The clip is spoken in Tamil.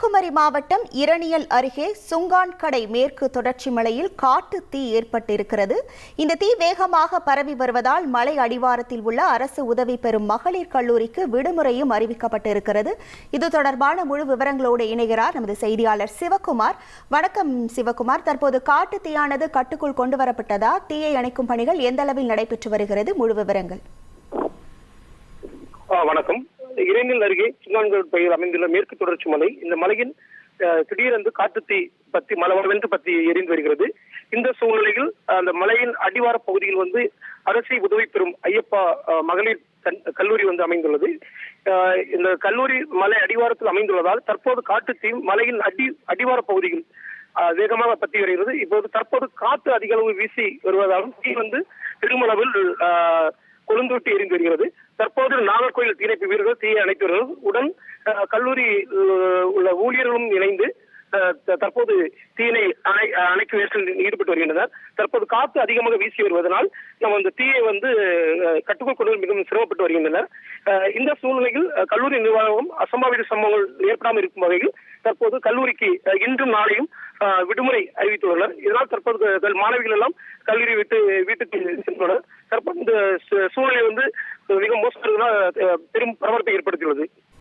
கன்னியாகுமரி மாவட்டம் இரணியல் அருகே சுங்கான்கடை மேற்கு தொடர்ச்சி மலையில் காட்டு தீ ஏற்பட்டிருக்கிறது. இந்த தீ வேகமாக பரவி வருவதால் மலை அடிவாரத்தில் உள்ள அரசு உதவி பெறும் மகளிர் கல்லூரிக்கு விடுமுறையும் அறிவிக்கப்பட்டிருக்கிறது. இது தொடர்பான முழு விவரங்களோடு இணைகிறார் நமது செய்தியாளர் சிவகுமார். வணக்கம் சிவகுமார். தற்போது காட்டு தீயானது கட்டுக்குள் கொண்டு வரப்பட்டதா? தீயை அணைக்கும் பணிகள் எந்த அளவில் நடைபெற்று வருகிறது? முழு விவரங்கள். வணக்கம். இரணியல் அருகே சுங்கான்கடை பகுதியில் அமைந்துள்ள மேற்கு தொடர்ச்சி மலை. இந்த மலையில் திடீரென்று காட்டுத்தீ பற்றி எரிந்து வருகிறது. இந்த சூழ்நிலையில் அந்த மலையின் அடிவார பகுதியில் அரசை உதவி பெறும் ஐயப்பா மகளிர் கல்லூரி அமைந்துள்ளது. இந்த கல்லூரி மலை அடிவாரத்தில் அமைந்துள்ளதால் தற்போது காட்டுத்தீ மலையின் அடிவார பகுதியில் வேகமாக பற்றி வருகிறது. தற்போது காற்று அதிக அளவு வீசி வருவதாலும் தீ பெருமளவில் கொழுந்தோட்டி எரிந்து வருகிறது. தற்போது நாகர்கோயில் தீயணைப்பு வீரர்கள் தீயை அணைத்தவர்கள் உடன் கல்லூரி உள்ள ஊழியர்களும் இணைந்து தற்போது தீயினை அணைக்கும் முயற்சியில் ஈடுபட்டு வருகின்றனர். தற்போது காற்று அதிகமாக வீசி வருவதனால் இந்த தீயை கட்டுக்குள் கொண்டு மிகவும் சிரமப்பட்டு வருகின்றனர். இந்த சூழ்நிலையில் கல்லூரி நிர்வாகம் அசம்பாவித சம்பவங்கள் ஏற்படாமல் இருக்கும் வகையில் தற்போது கல்லூரிக்கு இன்றும் நாளையும் விடுமுறை அறிவித்துள்ளனர். இதனால் தற்போது மாணவிகள் எல்லாம் கல்லூரி விட்டு வீட்டுக்கு சென்றுள்ளனர். தற்போது இந்த சூழ்நிலை மிக மோசமான பெரும் பரபரப்பை ஏற்படுத்தியுள்ளது.